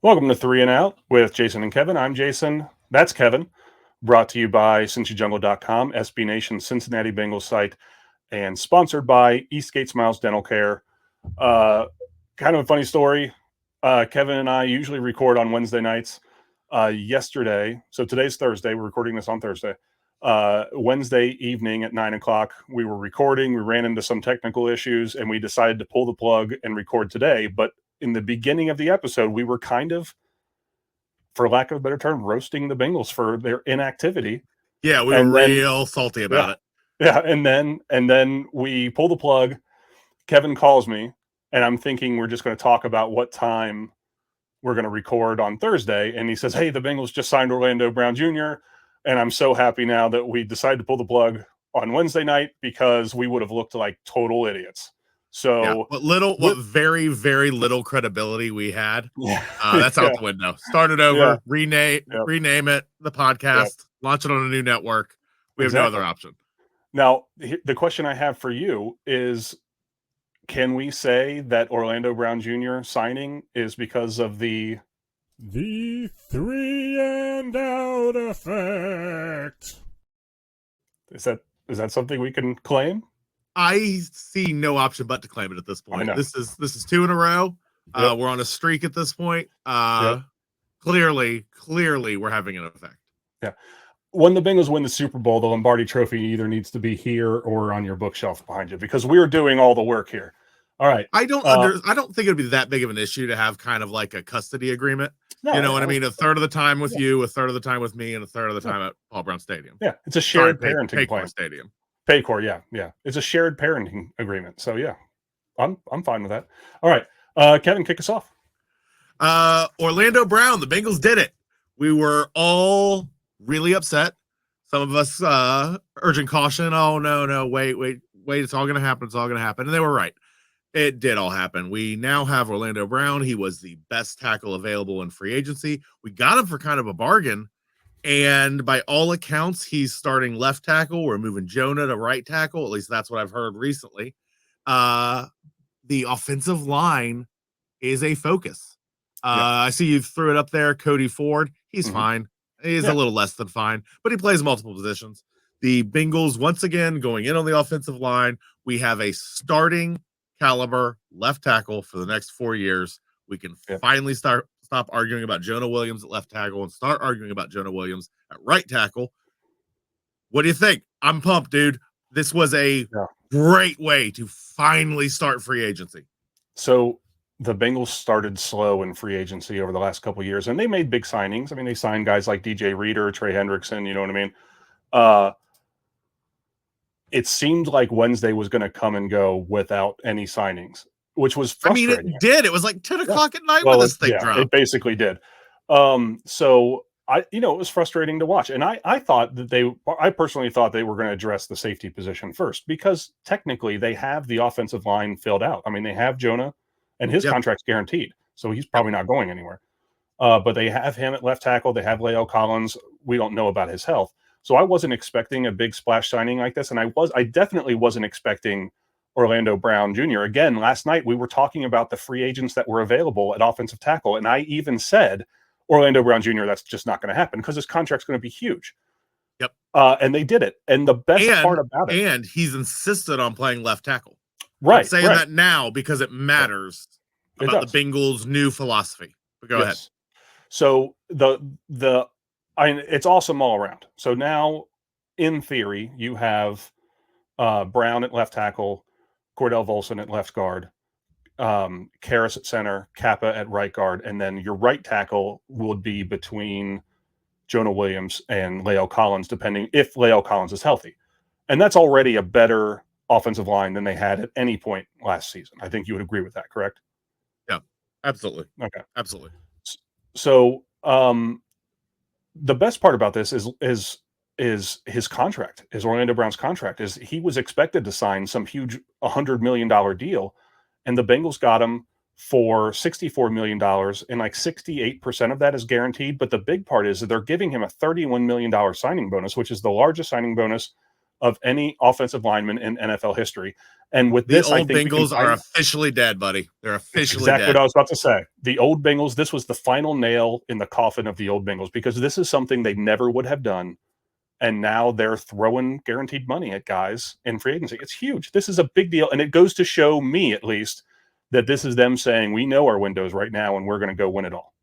Welcome to Three and Out with Jason and Kevin. I'm Jason. That's Kevin. Brought to you by CincyJungle.com, SB Nation Cincinnati Bengals site, and sponsored by Eastgate Smiles Dental Care. Kind of a funny story. Kevin and I usually record on Wednesday nights. Yesterday, so today's Thursday. We're recording this on Thursday. Wednesday evening at 9 o'clock, we were recording. We ran into some technical issues, and we decided to pull the plug and record today. But in the beginning of the episode, we were kind of, for lack of a better term, roasting the Bengals for their inactivity. Yeah, we were real salty about it. Yeah, and then we pull the plug. Kevin calls me, and I'm thinking we're just going to talk about what time we're going to record on Thursday. And he says, "Hey, the Bengals just signed Orlando Brown Jr." And I'm so happy now that we decided to pull the plug on Wednesday night because we would have looked like total idiots. So what very, very little credibility we had. That's out the window. Start it over, rename it, the podcast, launch it on a new network. We have no other option. Now, the question I have for you is, can we say that Orlando Brown Jr. signing is because of the three and out effect? Is that something we can claim? I see no option but to claim it at this point. This is two in a row. We're on a streak at this point. Clearly, we're having an effect. Yeah. When the Bengals win the Super Bowl, the Lombardi Trophy either needs to be here or on your bookshelf behind you because we're doing all the work here. All right. I don't think it'd be that big of an issue to have kind of like a custody agreement. No, you know what I mean? A third of the time with you, a third of the time with me, and a third of the time at Paul Brown Stadium. Yeah, it's a shared parenting plan. Stadium. Paycor, yeah. It's a shared parenting agreement. So yeah, I'm fine with that. All right. Kevin, kick us off. Orlando Brown, the Bengals did it. We were all really upset. Some of us urging caution. Oh, no, wait. It's all going to happen. And they were right. It did all happen. We now have Orlando Brown. He was the best tackle available in free agency. We got him for kind of a bargain. And by all accounts, he's starting left tackle. We're moving Jonah to right tackle. At least that's what I've heard recently. The offensive line is a focus. I see you threw it up there. Cody Ford, he's fine. He's a little less than fine, but he plays multiple positions. The Bengals, once again, going in on the offensive line. We have a starting caliber left tackle for the next 4 years. We can finally stop arguing about Jonah Williams at left tackle and start arguing about Jonah Williams at right tackle. What do you think? I'm pumped, dude. This was a great way to finally start free agency. So the Bengals started slow in free agency over the last couple of years, and they made big signings. I mean, they signed guys like DJ Reader, Trey Hendrickson, you know what I mean? It seemed like Wednesday was going to come and go without any signings, which was frustrating. I mean, it did. It was like 10 o'clock at night when this thing dropped. It basically did. So it was frustrating to watch. And I thought that I personally thought they were going to address the safety position first because technically they have the offensive line filled out. I mean, they have Jonah and his contract's guaranteed. So he's probably not going anywhere. But they have him at left tackle. They have La'el Collins. We don't know about his health. So I wasn't expecting a big splash signing like this. And I definitely wasn't expecting Orlando Brown Jr. Again, last night we were talking about the free agents that were available at offensive tackle. And I even said, Orlando Brown Jr., that's just not going to happen because his contract's going to be huge. Yep. And they did it. And the best part about it. And he's insisted on playing left tackle. Right. I'm saying that now because it matters about the Bengals' new philosophy. But go ahead. So it's awesome all around. So now, in theory, you have Brown at left tackle, Cordell Volson at left guard, Karras at center, Kappa at right guard, and then your right tackle would be between Jonah Williams and La'el Collins, depending if La'el Collins is healthy. And that's already a better offensive line than they had at any point last season. I think you would agree with that, correct? Yeah, absolutely. Okay. Absolutely. So the best part about this is his contract, is Orlando Brown's contract. Is he was expected to sign some huge $100 million deal, and the Bengals got him for $64 million, and like 68% of that is guaranteed. But the big part is that they're giving him a $31 million signing bonus, which is the largest signing bonus of any offensive lineman in NFL history. And with The this, I old think Bengals are officially dead, buddy. They're officially exactly dead. what I was about to say. The old Bengals, this was the final nail in the coffin of the old Bengals, because this is something they never would have done. And now they're throwing guaranteed money at guys in free agency. It's huge. This is a big deal. And it goes to show me, at least, that this is them saying, we know our windows right now and we're going to go win it all.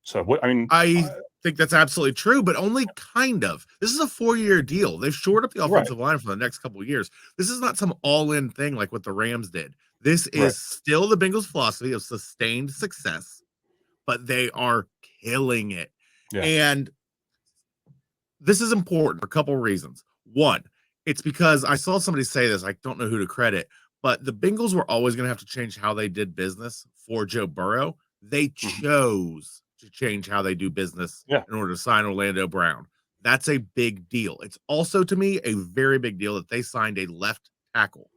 So, what I mean, I think that's absolutely true, but only kind of. This is a 4-year deal. They've shored up the offensive line for the next couple of years. This is not some all-in thing like what the Rams did. This is still the Bengals' philosophy of sustained success, but they are killing it. Yeah. And this is important for a couple of reasons. One, it's because I saw somebody say this. I don't know who to credit, but the Bengals were always going to have to change how they did business for Joe Burrow. They chose to change how they do business in order to sign Orlando Brown. That's a big deal. It's also, to me, a very big deal that they signed a left tackle.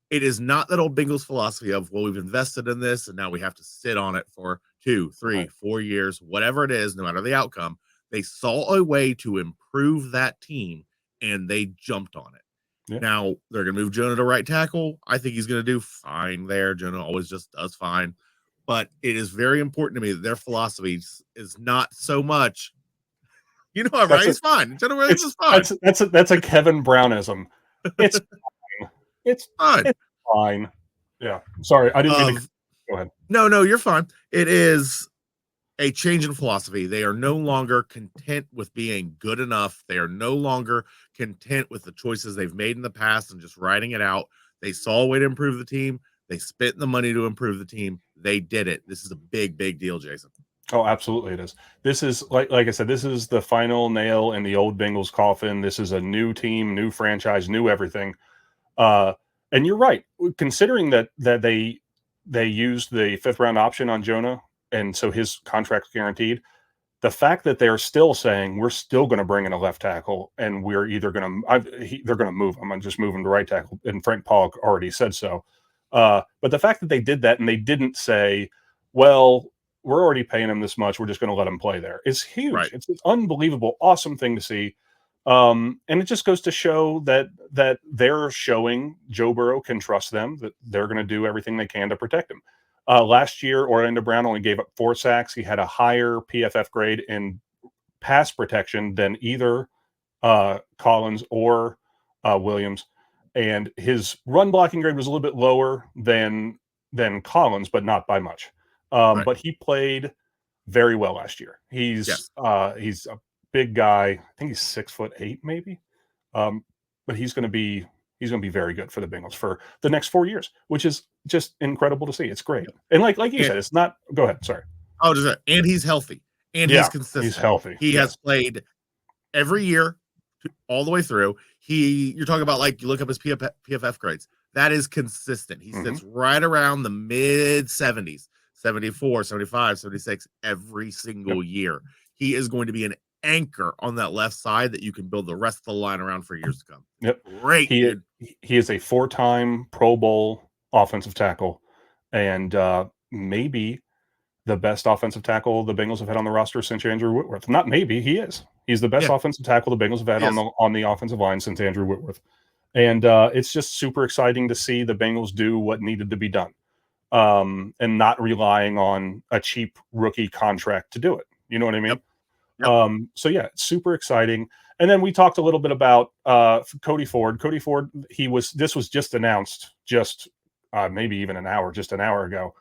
It is not that old Bengals philosophy of, well, we've invested in this and now we have to sit on it for 2, 3, 4 years, whatever it is, no matter the outcome. They saw a way to improve that team and they jumped on it. Yeah. Now they're going to move Jonah to right tackle. I think he's going to do fine there. Jonah always just does fine. But it is very important to me that their philosophy is not so much, you know, right? It's fine. Jonah Williams is fine. That's a Kevin Brownism. It's fine. It's fine. It's fine. Yeah. Sorry, I didn't mean to. Go ahead. No, you're fine. It is a change in philosophy. They are no longer content with being good enough. They are no longer content with the choices they've made in the past and just riding it out. They saw a way to improve the team. They spent the money to improve the team. They did it. This is a big, big deal, Jason. Oh, absolutely it is. This is, like I said, this is the final nail in the old Bengals coffin. This is a new team, new franchise, new everything. And you're right. Considering that they used the 5th round option on Jonah, and so his contract's guaranteed. The fact that they're still saying we're still going to bring in a left tackle, and we're either going to they're going to move him and just move him to right tackle, and Frank Pollock already said so. But the fact that they did that and they didn't say, well, we're already paying him this much, we're just going to let him play there, is huge. Right. It's an unbelievable, awesome thing to see. And it just goes to show that they're showing Joe Burrow can trust them, that they're going to do everything they can to protect him. Last year, Orlando Brown only gave up 4 sacks. He had a higher PFF grade in pass protection than either Collins or Williams. And his run blocking grade was a little bit lower than Collins, but not by much. But he played very well last year. He's a big guy. I think he's 6'8", maybe. But he's going to be very good for the Bengals for the next 4 years, which is just incredible to see. It's great. And like you said, it's not. Go ahead. Sorry. Oh, and he's healthy and he's consistent. He's healthy. He has played every year all the way through. You're talking about, like, you look up his PFF grades. That is consistent. He sits right around the mid 70s, 74, 75, 76 every single year. He is going to be an anchor on that left side that you can build the rest of the line around for years to come. Yep. Great. He is a 4-time Pro Bowl offensive tackle, and maybe the best offensive tackle the Bengals have had on the roster since Andrew Whitworth. Not maybe, he is. He's the best offensive tackle the Bengals have had on the offensive line since Andrew Whitworth. And it's just super exciting to see the Bengals do what needed to be done, and not relying on a cheap rookie contract to do it. You know what I mean? Yep. So yeah, it's super exciting. And then we talked a little bit about Cody Ford. Cody Ford, this was just announced maybe even just an hour ago.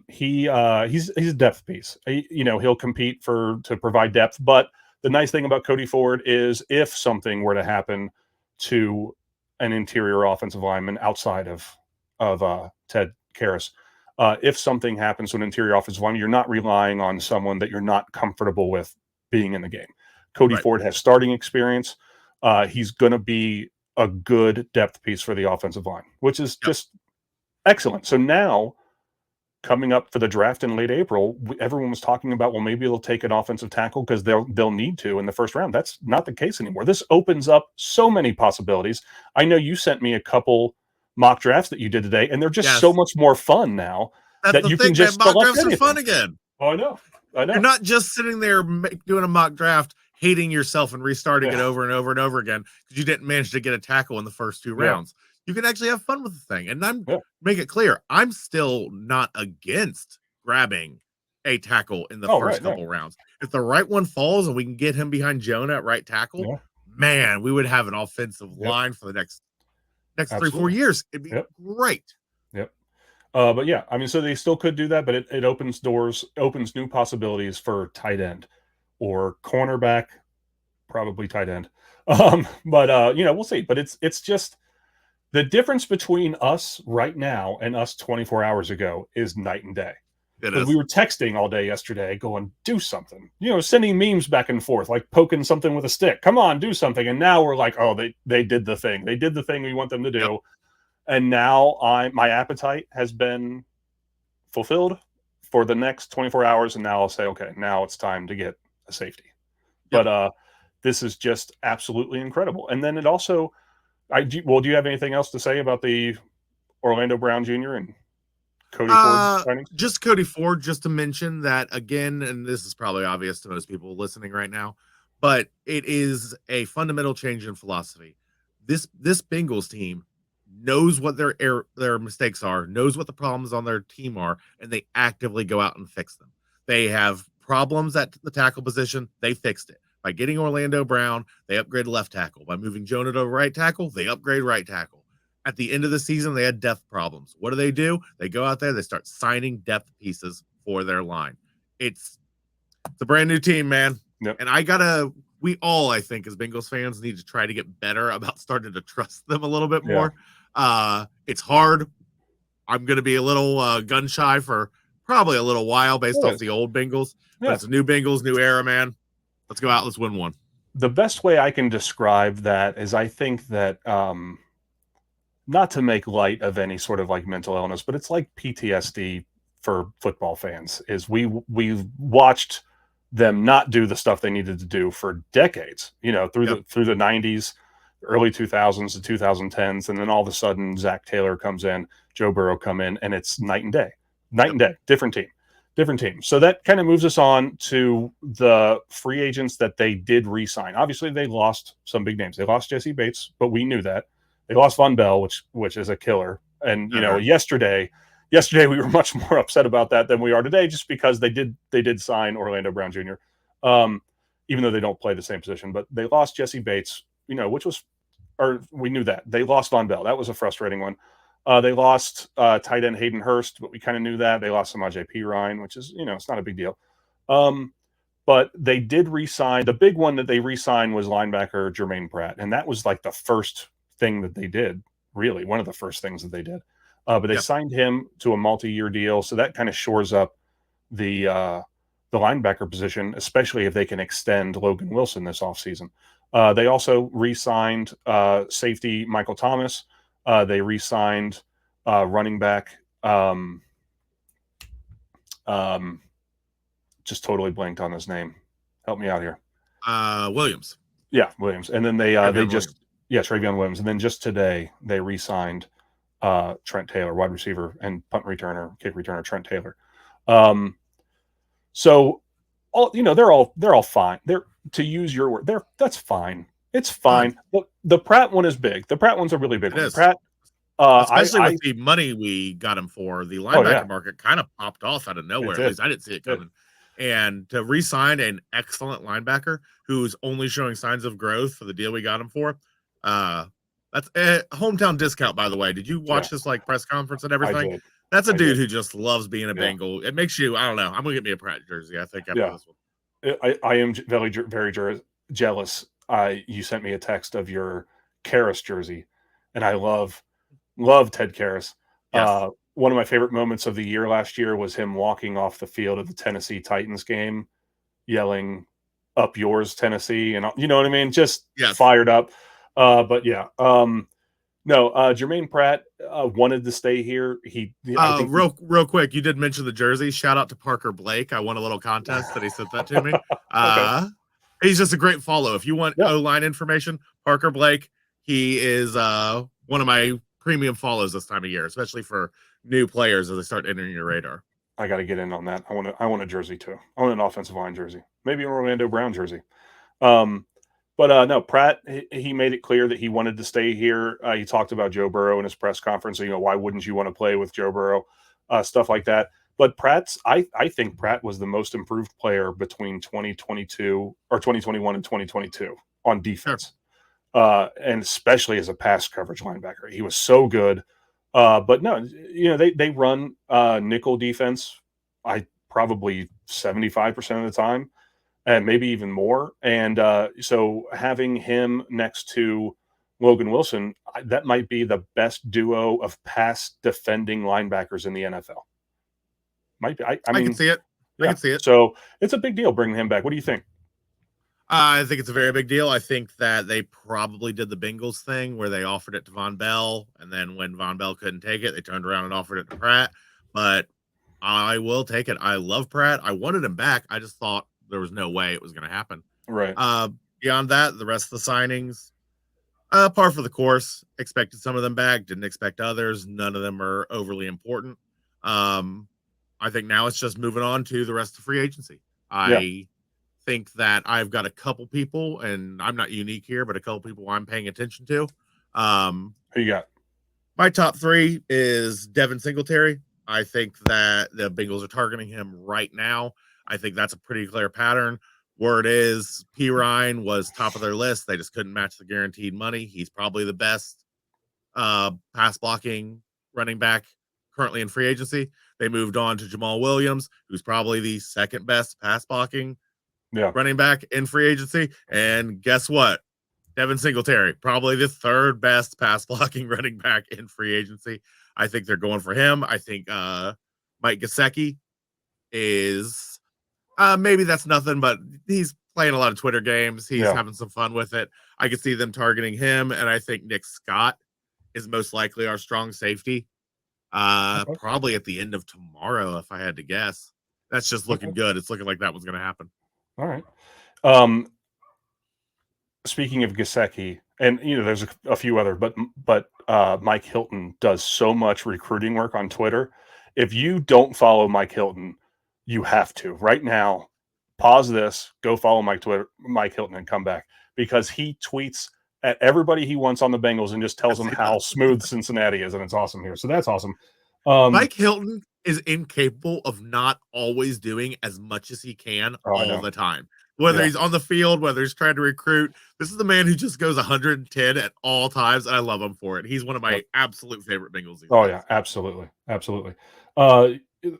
He's a depth piece. He'll compete to provide depth. But the nice thing about Cody Ford is, if something were to happen to an interior offensive lineman outside of Ted Karras, if something happens to an interior offensive lineman, you're not relying on someone that you're not comfortable with being in the game. Cody Ford has starting experience. He's going to be a good depth piece for the offensive line, which is just excellent. So now, coming up for the draft in late April, everyone was talking about, well, maybe they'll take an offensive tackle because they'll need to in the first round. That's not the case anymore. This opens up so many possibilities. I know you sent me a couple mock drafts that you did today, and they're just so much more fun now. That's that you can just mock drafts are fun again. Oh, I know. You're not just sitting there doing a mock draft, hating yourself and restarting it over and over and over again because you didn't manage to get a tackle in the first 2 rounds. You can actually have fun with the thing. And make it clear, I'm still not against grabbing a tackle in the first couple rounds. If the right one falls and we can get him behind Jonah at right tackle, man, we would have an offensive line for the next 3-4 years. It'd be great. But yeah, I mean, so they still could do that, but it opens new possibilities for tight end or cornerback, probably tight end. But we'll see. But it's just the difference between us right now and us 24 hours ago is night and day. Because we were texting all day yesterday going, do something, sending memes back and forth, like poking something with a stick. Come on, do something. And now we're like, oh, they did the thing. They did the thing we want them to do. And now my appetite has been fulfilled for the next 24 hours. And now I'll say, okay, now it's time to get a safety. But this is just absolutely incredible. And then it also, do you have anything else to say about the Orlando Brown Jr. and Cody Ford signings? Just Cody Ford, just to mention that again, and this is probably obvious to most people listening right now, but it is a fundamental change in philosophy. This Bengals team knows what their mistakes are, knows what the problems on their team are, and they actively go out and fix them. They have problems at the tackle position, they fixed it. By getting Orlando Brown, they upgrade left tackle. By moving Jonah to right tackle, they upgrade right tackle. At the end of the season, they had depth problems. What do? They go out there, they start signing depth pieces for their line. It's a brand new team, man. And we all, I think, as Bengals fans, need to try to get better about starting to trust them a little bit more. It's hard. I'm going to be a little gun shy for probably a little while based off the old Bengals. But it's a new Bengals, new era, man. Let's go out. Let's win one. The best way I can describe that is I think that not to make light of any sort of like mental illness, but it's like PTSD for football fans. Is we've watched them not do the stuff they needed to do for decades, through the 90s, early 2000s, the 2010s, and then all of a sudden Zach Taylor comes in, Joe Burrow come in, and it's night and day, different team. So that kind of moves us on to the free agents that they did re-sign. Obviously, they lost some big names. They lost Jesse Bates, but we knew that. They lost Von Bell, which is a killer. And yesterday we were much more upset about that than we are today, just because they did sign Orlando Brown Jr. Even though they don't play the same position. But they lost Jesse Bates, we knew that. They lost Von Bell. That was a frustrating one. They lost tight end Hayden Hurst, but we kind of knew that. They lost Samaje Perine, which is, it's not a big deal. But they did re-sign. The big one that they re-signed was linebacker Germaine Pratt. And that was like the first thing that they did, really. One of the first things that they did. But they signed him to a multi-year deal. So that kind of shores up the linebacker position, especially if they can extend Logan Wilson this offseason. They also re-signed safety Michael Thomas. They re-signed running back. Just totally blanked on his name. Help me out here. Williams. Yeah, Williams. And then Travion Williams. And then just today they re-signed Trent Taylor, wide receiver and kick returner Trent Taylor. So they're all fine. They're, to use your word, that's fine. It's fine. The Pratt one is big. The Pratt one's a really big one. Pratt, especially with the money we got him for, the linebacker market kind of popped off out of nowhere. At least I didn't see it coming. And to re-sign an excellent linebacker who's only showing signs of growth for the deal we got him for, that's a hometown discount, by the way. Did you watch this press conference and everything? That's a dude who just loves being a Bengal. It makes you, I don't know, I'm going to get me a Pratt jersey, I think, after this one. I am very, very jealous. You sent me a text of your Karras jersey, and I love Ted Karras. Yes. One of my favorite moments of the year last year was him walking off the field of the Tennessee Titans game, yelling, "Up yours, Tennessee," and you know what I mean? Just fired up. But yeah, Jermaine Pratt wanted to stay here. Real quick, you did mention the jersey. Shout out to Parker Blake. I won a little contest that he sent that to me. Okay. He's just a great follow. If you want O-line information, Parker Blake, he is one of my premium follows this time of year, especially for new players as they start entering your radar. I got to get in on that. I want a jersey too. I want an offensive line jersey, maybe an Orlando Brown jersey. But no, Pratt, he made it clear that he wanted to stay here. He talked about Joe Burrow in his press conference. Why wouldn't you want to play with Joe Burrow? Stuff like that. But I think Pratt was the most improved player between 2022 or 2021 and 2022 on Sure. defense, and especially as a pass coverage linebacker. He was so good. But no, they run nickel defense. I probably 75% of the time, and maybe even more. And so having him next to Logan Wilson, that might be the best duo of pass defending linebackers in the NFL. Might be. I I can mean, see it. I yeah. can see it. So it's a big deal bringing him back. What do you think? I think it's a very big deal. I think that they probably did the Bengals thing where they offered it to Von Bell, and then when Von Bell couldn't take it, they turned around and offered it to Pratt. But I will take it. I love Pratt. I wanted him back. I just thought there was no way it was going to happen. Right. Beyond that, the rest of the signings, par for the course. Expected some of them back, didn't expect others. None of them are overly important. I think now it's just moving on to the rest of free agency. Yeah. I think that I've got a couple people, and I'm not unique here, but a couple people I'm paying attention to. Who you got? My top three is Devin Singletary. I think that the Bengals are targeting him right now. I think that's a pretty clear pattern. Word is P. Ryan was top of their list. They just couldn't match the guaranteed money. He's probably the best pass blocking running back currently in free agency. They moved on to Jamal Williams, who's probably the second best pass blocking running back in free agency. And guess what? Devin Singletary, probably the third best pass blocking running back in free agency. I think they're going for him. I think Mike Gesicki is maybe that's nothing, but he's playing a lot of Twitter games. He's having some fun with it. I could see them targeting him, and I think Nick Scott is most likely our strong safety. Probably at the end of tomorrow, if I had to guess. That's just looking good. It's looking like that was going to happen. All right. Speaking of Gesicki, and there's a few other, but Mike Hilton does so much recruiting work on Twitter. If you don't follow Mike Hilton, you have to right now. Pause this, go follow Mike Hilton, and come back, because he tweets at everybody he wants on the Bengals and just tells them how smooth Cincinnati is, and it's awesome here. So that's awesome. Mike Hilton is incapable of not always doing as much as he can all the time. Whether he's on the field, whether he's trying to recruit, this is the man who just goes 110 at all times, and I love him for it. He's one of my absolute favorite Bengals. Yeah, absolutely.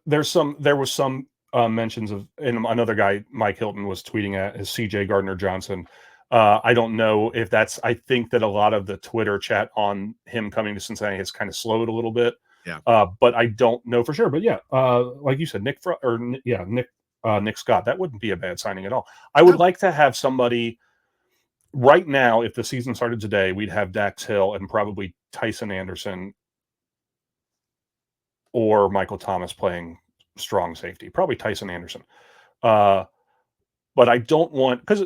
There was some mentions of, and another guy Mike Hilton was tweeting at, is CJ Gardner Johnson. I don't know if that's, I think that a lot of the Twitter chat on him coming to Cincinnati has kind of slowed a little bit. Yeah. But I don't know for sure. But yeah, like you said, Nick Scott, that wouldn't be a bad signing at all. I would like to have somebody right now. If the season started today, we'd have Dax Hill and probably Tyson Anderson or Michael Thomas playing strong safety. Probably Tyson Anderson. But I don't want, because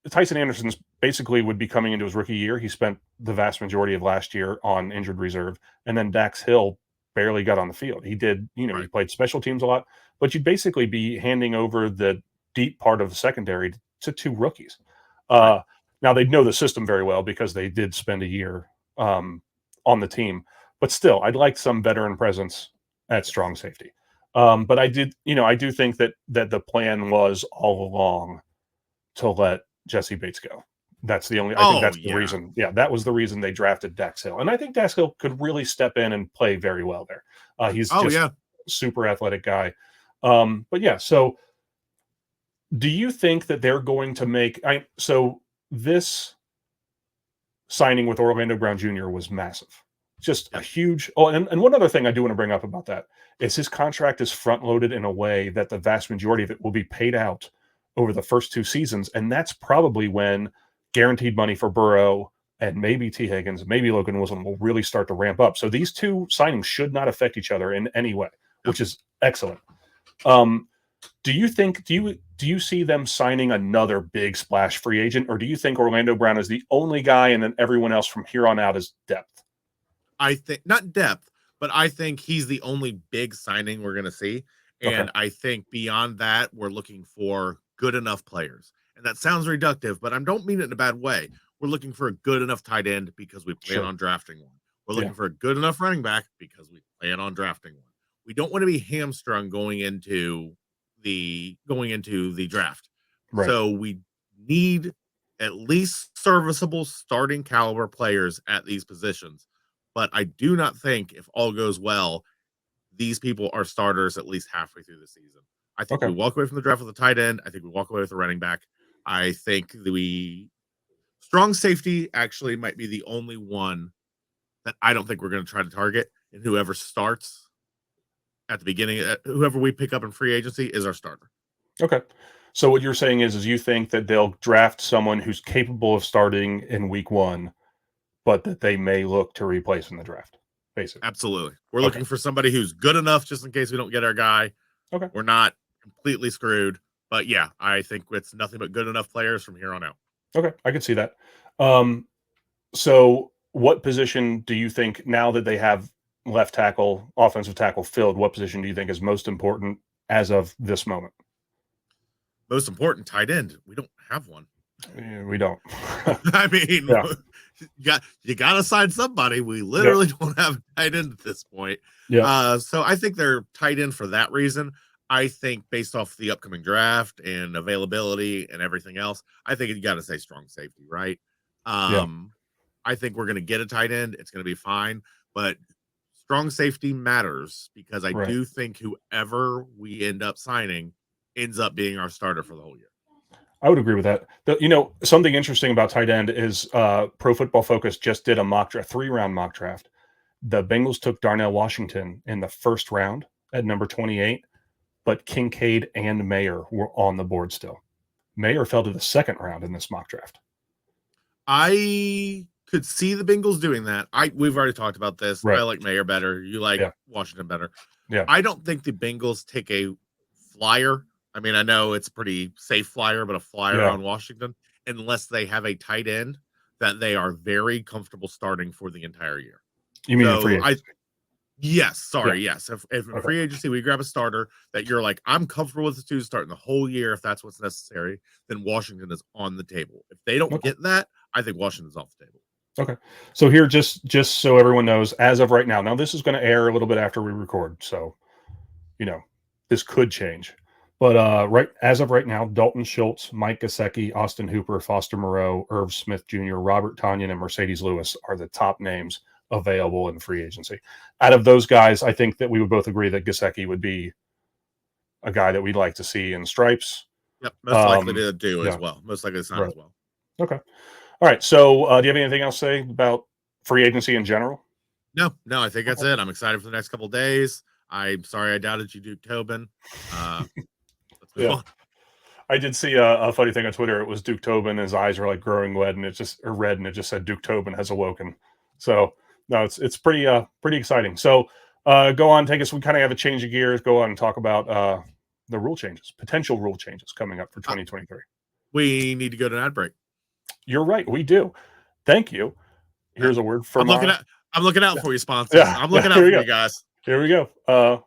Tyson Anderson's basically would be coming into his rookie year. He spent the vast majority of last year on injured reserve, and then Dax Hill barely got on the field. He did, he played special teams a lot, but you'd basically be handing over the deep part of the secondary to two rookies. Now they know the system very well because they did spend a year on the team, but still, I'd like some veteran presence at strong safety. But I do think that the plan was all along to let Jesse Bates go. That's the only. I think that's the reason. Yeah, that was the reason they drafted Dax Hill, and I think Dax Hill could really step in and play very well there. He's super athletic guy. But yeah, so do you think that they're going to make? So this signing with Orlando Brown Jr. was massive, just a huge. Oh, and one other thing I do want to bring up about that is his contract is front loaded in a way that the vast majority of it will be paid out over the first two seasons, and that's probably when guaranteed money for Burrow and maybe T. Higgins, maybe Logan Wilson will really start to ramp up. So these two signings should not affect each other in any way, which is excellent. Do you see them signing another big splash free agent, or do you think Orlando Brown is the only guy and then everyone else from here on out is depth? I think not depth, but I think he's the only big signing we're going to see. And I think beyond that, we're looking for good enough players. and that sounds reductive, but I don't mean it in a bad way. We're looking for a good enough tight end because we plan on drafting one. We're looking for a good enough running back because we plan on drafting one. We don't want to be hamstrung going into the draft. Right. So we need at least serviceable starting caliber players at these positions. But I do not think if all goes well, these people are starters at least halfway through the season. I think we walk away from the draft with a tight end. I think we walk away with a running back. I think strong safety actually might be the only one that I don't think we're going to try to target. And whoever starts at the beginning, whoever we pick up in free agency is our starter. Okay. So what you're saying is you think that they'll draft someone who's capable of starting in week 1, but that they may look to replace in the draft, basically. Absolutely. We're looking for somebody who's good enough just in case we don't get our guy. Okay. We're not completely screwed. But yeah, I think it's nothing but good enough players from here on out. Okay. I can see that. So what position do you think, now that they have left tackle, offensive tackle filled, what position do you think is most important as of this moment? Most important, tight end. We don't have one. Yeah, we don't. I mean, you got to sign somebody. We literally don't have a tight end at this point. Yeah. So I think they're tight end for that reason. I think based off the upcoming draft and availability and everything else, I think you got to say strong safety, right? I think we're going to get a tight end. It's going to be fine, but strong safety matters because I do think whoever we end up signing ends up being our starter for the whole year. I would agree with that. Something interesting about tight end is Pro Football Focus just did a 3-round mock draft. The Bengals took Darnell Washington in the first round at number 28, but Kincaid and Mayer were on the board still. Mayer fell to the second round in this mock draft. I could see the Bengals doing that. We've already talked about this. Right. I like Mayer better. You like Washington better. Yeah. I don't think the Bengals take a flyer. I mean, I know it's a pretty safe flyer, but a flyer on Washington, unless they have a tight end that they are very comfortable starting for the entire year. You mean free agency? Yes. If in free agency we grab a starter that you're like, I'm comfortable with the dude starting the whole year if that's what's necessary, then Washington is on the table. If they don't get that, I think Washington's off the table. Okay. So here, just so everyone knows, as of right now, this is going to air a little bit after we record, so this could change. But as of right now, Dalton Schultz, Mike Gesicki, Austin Hooper, Foster Moreau, Irv Smith Jr., Robert Tonyan, and Mercedes Lewis are the top names available in free agency. Out of those guys, I think that we would both agree that Gesicki would be a guy that we'd like to see in stripes. Yep, most likely to do as well. Most likely to sign as well. Okay. All right. So do you have anything else to say about free agency in general? No, I think that's it. I'm excited for the next couple of days. I'm sorry I doubted you, Duke Tobin. I did see a funny thing on Twitter. It was Duke Tobin. His eyes are like growing red, and it just said Duke Tobin has awoken. So no, it's pretty exciting. So go on, take us. We kind of have a change of gears. Go on and talk about the rule changes, potential rule changes coming up for 2023. We need to go to an ad break. You're right. We do. Thank you. Here's a word from. I'm looking out for you, sponsors. I'm looking out for you guys. Here we go.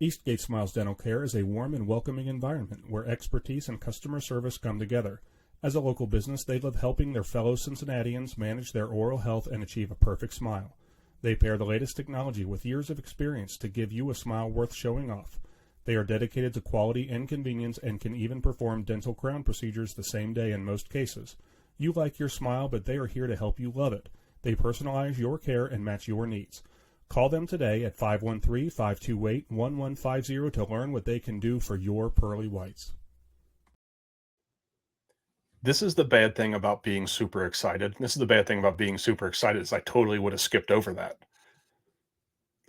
Eastgate Smiles Dental Care is a warm and welcoming environment where expertise and customer service come together. As a local business, they love helping their fellow Cincinnatians manage their oral health and achieve a perfect smile. They pair the latest technology with years of experience to give you a smile worth showing off. They are dedicated to quality and convenience and can even perform dental crown procedures the same day in most cases. You like your smile, but they are here to help you love it. They personalize your care and match your needs. Call them today at 513-528-1150 to learn what they can do for your pearly whites. This is the bad thing about being super excited. This is the bad thing about being super excited is I totally would have skipped over that.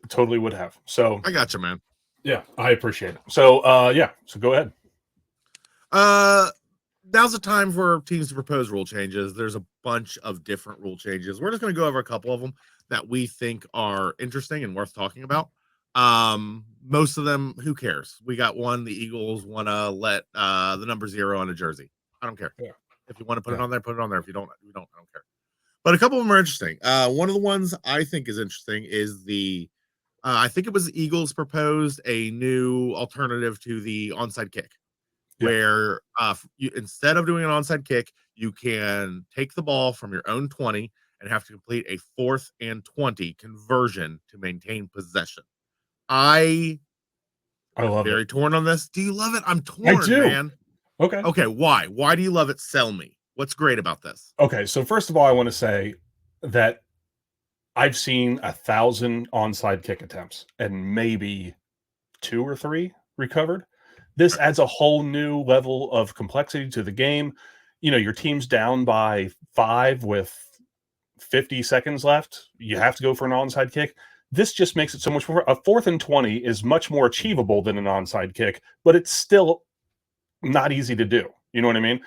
Totally would have. So I got you, man. Yeah, I appreciate it. So so go ahead. Now's the time for teams to propose rule changes. There's a bunch of different rule changes. We're just going to go over a couple of them that we think are interesting and worth talking about. Most of them, who cares? We got one. The Eagles want to let the number 0 on a jersey. I don't care. Yeah. If you want to put it on there, put it on there. If you don't, I don't care. But a couple of them are interesting. One of the ones I think is interesting is I think it was the Eagles proposed a new alternative to the onside kick. where instead of doing an onside kick, you can take the ball from your own 20 and have to complete a 4th and 20 conversion to maintain possession. I'm love very it. torn on this. Do you love it? I'm I torn, do. man. Okay. Okay, why? Why do you love it? Sell me. What's great about this? Okay. So first of all, I want to say that I've seen 1,000 onside kick attempts and maybe 2 or 3 recovered. This Right. adds a whole new level of complexity to the game. Your team's down by 5 with 50 seconds left. You have to go for an onside kick. This just makes it so much more. A 4th and 20 is much more achievable than an onside kick, but it's still not easy to do. You know what I mean?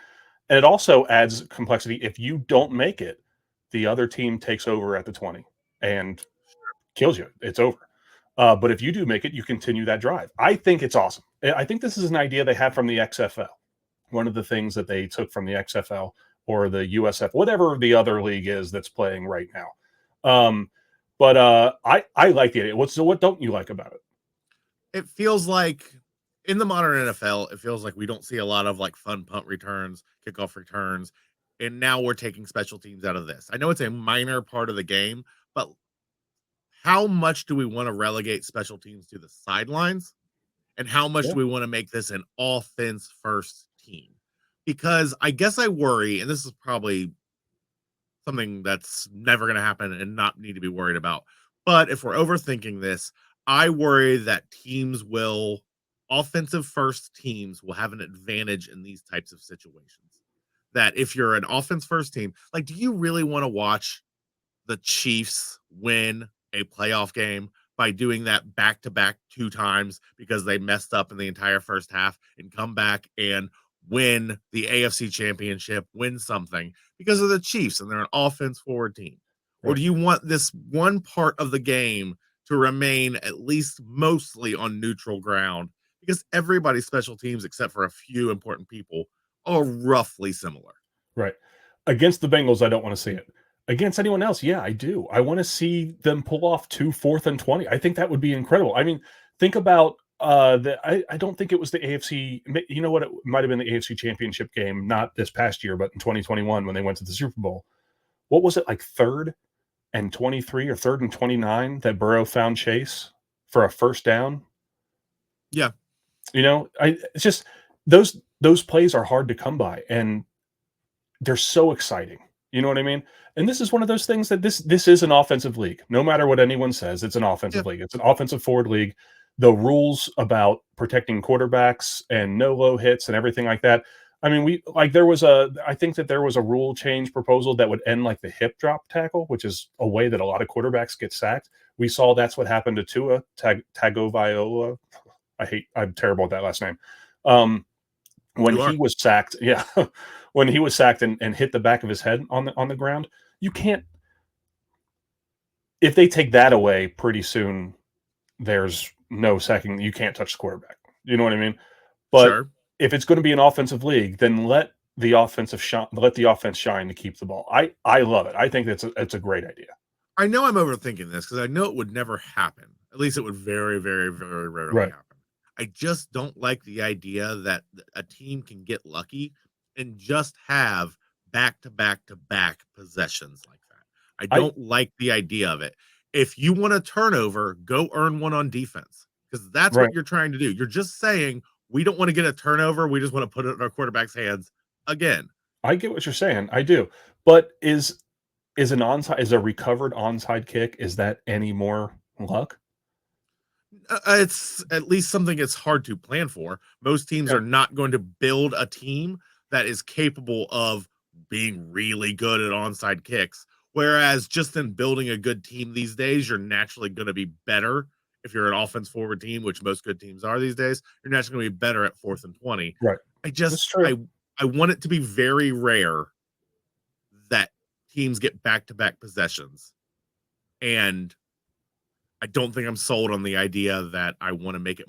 And it also adds complexity. If you don't make it, the other team takes over at the 20 and kills you. It's over. But if you do make it, you continue that drive. I think it's awesome. I think this is an idea they have from the XFL. One of the things that they took from the XFL or the USF, whatever the other league is that's playing right now. But I like the idea. What don't you like about it? It feels like in the modern NFL, it feels like we don't see a lot of like fun punt returns, kickoff returns, and now we're taking special teams out of this. I know it's a minor part of the game, but how much do we want to relegate special teams to the sidelines? And how much Yeah. do we want to make this an offense first team? Because I guess I worry, and this is probably something that's never going to happen and not need to be worried about. But if we're overthinking this, I worry that offensive first teams will have an advantage in these types of situations. That if you're an offense first team, like, do you really want to watch the Chiefs win a playoff game by doing that back to back 2 times because they messed up in the entire first half and come back and win the AFC championship, win something because of the Chiefs and they're an offense forward team? Or Right. do you want this one part of the game to remain at least mostly on neutral ground? Because everybody's special teams, except for a few important people, are roughly similar. Right. Against the Bengals, I don't want to see it. Against anyone else, yeah, I do. I want to see them pull off 2 4th and 20. I think that would be incredible. I mean, think about I don't think it was the AFC. You know what? It might have been the AFC Championship game, not this past year, but in 2021 when they went to the Super Bowl. What was it, like 3rd and 23 or 3rd and 29 that Burrow found Chase for a first down? Yeah. It's just those plays are hard to come by, and they're so exciting. You know what I mean? And this is one of those things that this is an offensive league. No matter what anyone says, it's an offensive league. It's an offensive forward league. The rules about protecting quarterbacks and no low hits and everything like that. I mean, I think that there was a rule change proposal that would end like the hip drop tackle, which is a way that a lot of quarterbacks get sacked. We saw that's what happened to Tua Tagovailoa. I'm terrible at that last name. When he was sacked, when he was sacked and hit the back of his head on the ground, you can't. If they take that away pretty soon, there's no sacking. You can't touch the quarterback. You know what I mean? But if it's going to be an offensive league, then let the offense shine to keep the ball. I love it. I think it's a great idea. I know I'm overthinking this because I know it would never happen. At least it would very, very, very rarely happen. I just don't like the idea that a team can get lucky and just have back to back to back possessions like that. I don't like the idea of it. If you want a turnover, go earn one on defense because that's what you're trying to do. You're just saying we don't want to get a turnover. We just want to put it in our quarterback's hands again. I get what you're saying. I do. But is a recovered onside kick, is that any more luck? It's at least something it's hard to plan for. Most teams are not going to build a team that is capable of being really good at onside kicks. Whereas just in building a good team these days, you're naturally going to be better. If you're an offense forward team, which most good teams are these days, you're naturally going to be better at 4th and 20. Right. I want it to be very rare that teams get back-to-back possessions. And I don't think I'm sold on the idea that I want to make it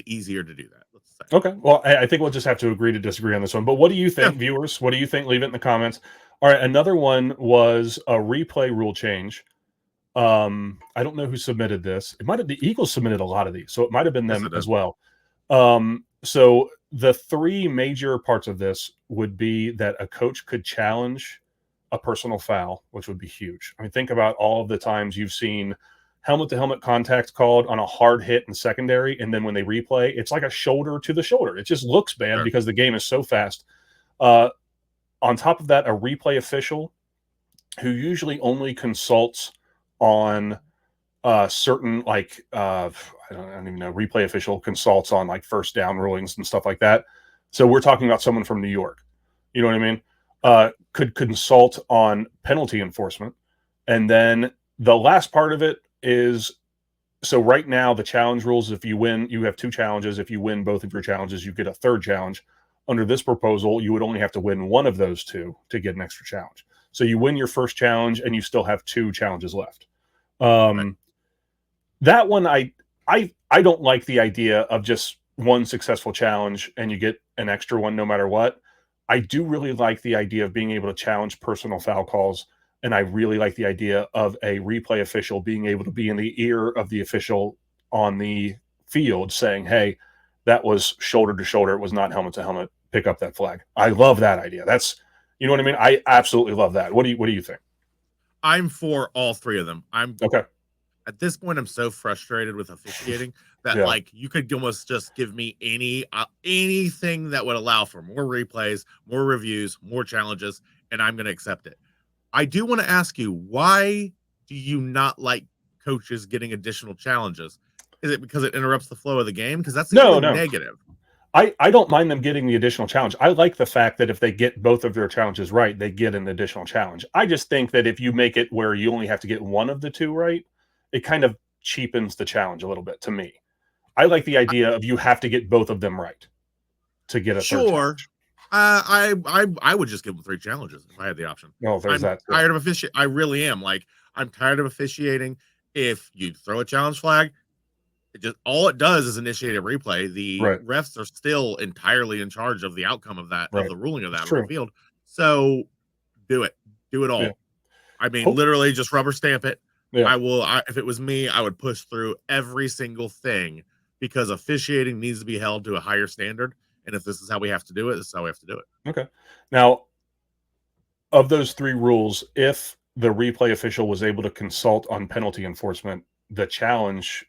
easier to do that. Let's say. Okay. Well, I think we'll just have to agree to disagree on this one. But what do you think, viewers? What do you think? Leave it in the comments. All right. Another one was a replay rule change. I don't know who submitted this. It might have the Eagles submitted a lot of these, so it might have been them as well. So the three major parts of this would be that a coach could challenge a personal foul, which would be huge. I mean, think about all of the times you've seen helmet to helmet contact called on a hard hit in secondary, and then when they replay, it's like a shoulder to the shoulder. It just looks bad Sure. because the game is so fast. On top of that, a replay official who usually only consults on certain I don't even know, replay official consults on like first down rulings and stuff like that. So we're talking about someone from New York. You know what I mean? Could consult on penalty enforcement. And then the last part of it is, so right now the challenge rules, if you win, you have 2 challenges. If you win both of your challenges, you get a third challenge. Under this proposal, you would only have to win one of those 2 to get an extra challenge. So you win your first challenge and you still have 2 challenges left. Right. That one, I don't like the idea of just one successful challenge and you get an extra one no matter what. I do really like the idea of being able to challenge personal foul calls, and I really like the idea of a replay official being able to be in the ear of the official on the field saying, "Hey, that was shoulder to shoulder. It was not helmet to helmet. Pick up that flag." I love that idea. That's, you know what I mean? I absolutely love that. What do you think? I'm for all 3 of them. Okay. At this point, I'm so frustrated with officiating that Yeah. like you could almost just give me anything that would allow for more replays, more reviews, more challenges, and I'm going to accept it. I do want to ask you, why do you not like coaches getting additional challenges? Is it because it interrupts the flow of the game? Because that's the only No. negative. I don't mind them getting the additional challenge. I like the fact that if they get both of their challenges right, they get an additional challenge. I just think that if you make it where you only have to get one of the 2 right, it kind of cheapens the challenge a little bit to me. I like the idea of you have to get both of them right to get a third Sure. challenge. I would just give them 3 challenges if I had the option. No, there's I'm that too. tired of officiating. I really am. Like, I'm tired of officiating. If you throw a challenge flag, all it does is initiate a replay. The Right. refs are still entirely in charge of the outcome of that, Right. of the ruling of that It's on the true. field. So do it all. Yeah. I mean, Hope- literally just rubber stamp it. Yeah. If it was me, I would push through every single thing, because officiating needs to be held to a higher standard. And if this is how we have to do it, this is how we have to do it. Okay. Now, of those 3 rules, if the replay official was able to consult on penalty enforcement, the challenge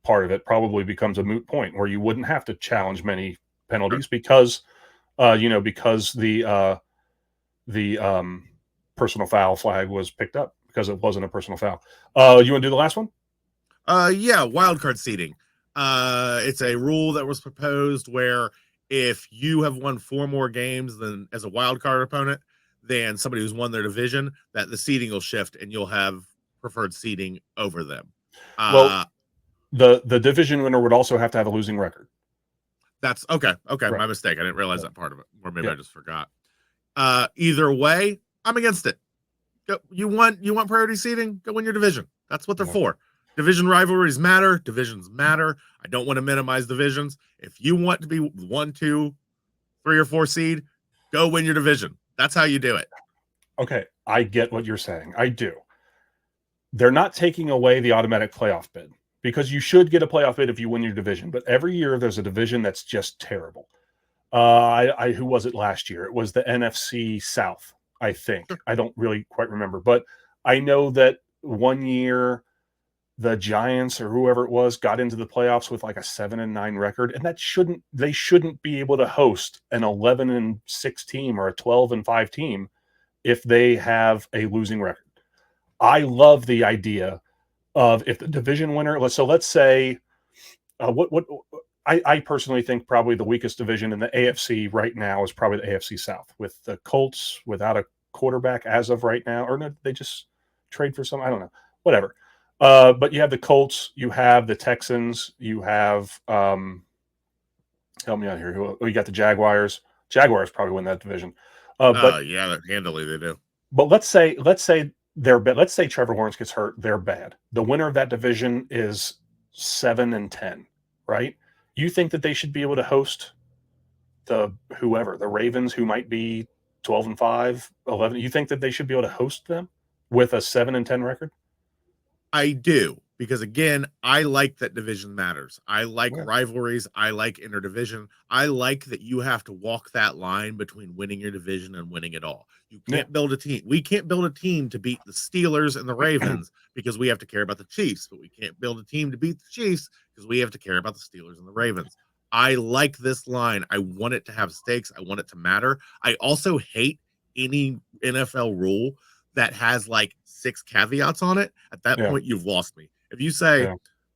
part of it probably becomes a moot point where you wouldn't have to challenge many penalties because, because the personal foul flag was picked up because it wasn't a personal foul. You want to do the last one? Yeah, wild card seeding. It's a rule that was proposed where if you have won 4 more games than as a wild card opponent than somebody who's won their division, that the seeding will shift and you'll have preferred seeding over them. Well, the division winner would also have to have a losing record. That's okay. Okay, Right. my mistake. I didn't realize that part of it, or maybe Yeah. I just forgot. Either way, I'm against it. You want priority seeding? Go win your division. That's what they're Yeah. for. Division rivalries matter. Divisions matter. I don't want to minimize divisions. If you want to be 1, 2, 3, or 4 seed, go win your division. That's how you do it. Okay, I get what you're saying. I do. They're not taking away the automatic playoff bid because you should get a playoff bid if you win your division. But every year there's a division that's just terrible. Who was it last year? It was the NFC South, I think. Sure. I don't really quite remember, but I know that one year the Giants or whoever it was got into the playoffs with like a 7-9 record, and they shouldn't be able to host an 11-6 team or a 12-5 team if they have a losing record. I love the idea of if the division winner, let's say, I personally think probably the weakest division in the AFC right now is probably the AFC South, with the Colts without a quarterback as of right now, or no, they just trade for some, I don't know, whatever. But you have the Colts, you have the Texans, you have help me out here. You got the Jaguars. Jaguars probably win that division. Yeah, handily they do. But let's say they're bad. Let's say Trevor Lawrence gets hurt. They're bad. The winner of that division is 7-10, right? You think that they should be able to host the Ravens, who might be 12-5, 11. You think that they should be able to host them with a 7-10 record? I do. because again, I like that division matters. I like Yeah. rivalries. I like interdivision. I like that you have to walk that line between winning your division and winning it all. You can't build a team. We can't build a team to beat the Steelers and the Ravens because we have to care about the Chiefs, but we can't build a team to beat the Chiefs because we have to care about the Steelers and the Ravens. I like this line. I want it to have stakes. I want it to matter. I also hate any NFL rule that has like 6 caveats on it. At that point, you've lost me. If you say,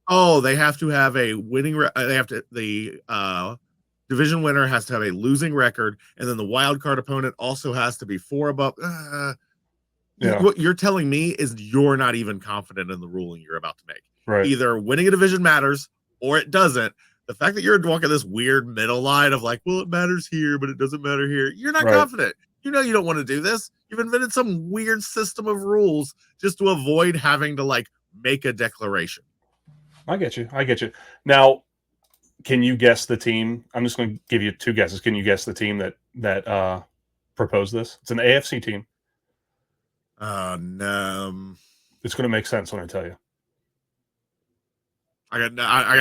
"Oh, they have to have a winning, the division winner has to have a losing record, and then the wild card opponent also has to be 4 above," what you're telling me is you're not even confident in the ruling you're about to make. Right. Either winning a division matters or it doesn't. The fact that you're walking this weird middle line of like, well, it matters here, but it doesn't matter here. You're not confident. You know you don't want to do this. You've invented some weird system of rules just to avoid having to like make a declaration. I get you. Now, can you guess the team? I'm just going to give you 2 guesses. Can you guess the team that proposed this? It's an AFC team. No. It's going to make sense when I tell you. I got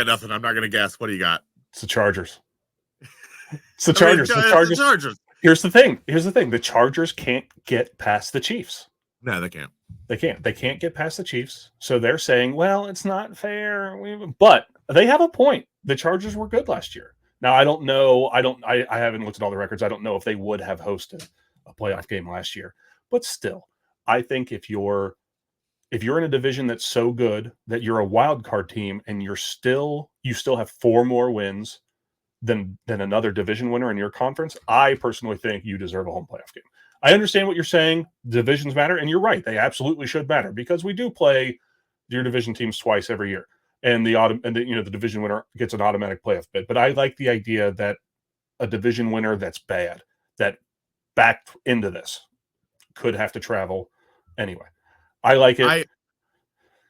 nothing. I'm not going to guess. What do you got? It's the Chargers. It's the Chargers. The Chargers. Here's the thing. The Chargers can't get past the Chiefs. No, they can't. They can't get past the Chiefs. So they're saying, well, it's not fair. But they have a point. The Chargers were good last year. Now, I don't know. I haven't looked at all the records. I don't know if they would have hosted a playoff game last year. But still, I think if you're in a division that's so good that you're a wild card team and you still have 4 more wins than another division winner in your conference, I personally think you deserve a home playoff game. I understand what you're saying. Divisions matter, and you're right. They absolutely should matter because we do play your division teams twice every year, and the division winner gets an automatic playoff bid. But I like the idea that a division winner that's bad, that backed into this, could have to travel anyway. I like it.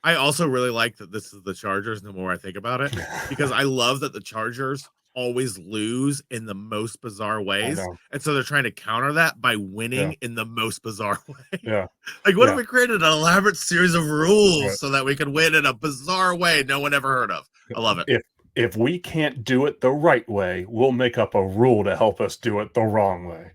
I also really like that this is the Chargers the more I think about it, because I love that the Chargers always lose in the most bizarre ways. And so they're trying to counter that by winning in the most bizarre way. Yeah. Like, what if we created an elaborate series of rules so that we could win in a bizarre way no one ever heard of? I love it. If we can't do it the right way, we'll make up a rule to help us do it the wrong way.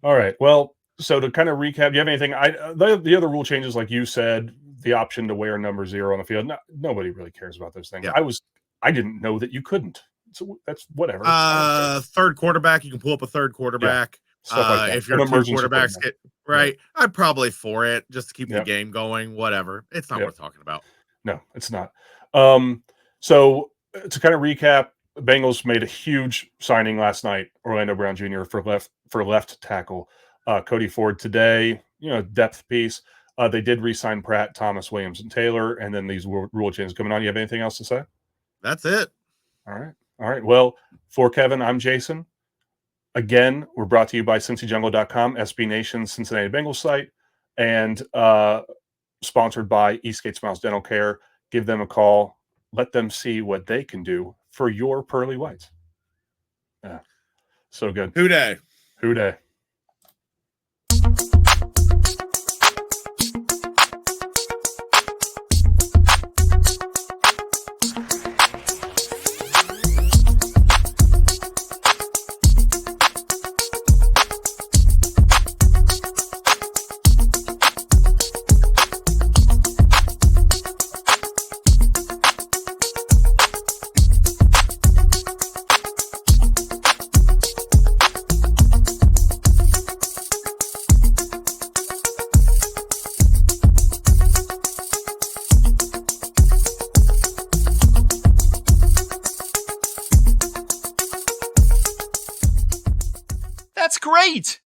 All right. Well, so to kind of recap, do you have anything? The other rule changes, like you said, the option to wear number 0 on the field. Nobody really cares about those things. Yeah. I didn't know that you couldn't. So that's whatever. Third quarterback, you can pull up a third quarterback. Like if you're 2 quarterbacks, I'm probably for it just to keep the game going. Whatever. It's not worth talking about. No, it's not. So to kind of recap, the Bengals made a huge signing last night. Orlando Brown Jr. for left tackle. Cody Ford today, depth piece. They did re-sign Pratt, Thomas, Williams, and Taylor, and then these rule changes coming on. You have anything else to say? That's it. All right. Well, for Kevin, I'm Jason. Again, we're brought to you by CincyJungle.com, SB Nation's Cincinnati Bengals site, and sponsored by Eastgate Smiles Dental Care. Give them a call. Let them see what they can do for your pearly whites. Yeah, so good. Who day? That's great!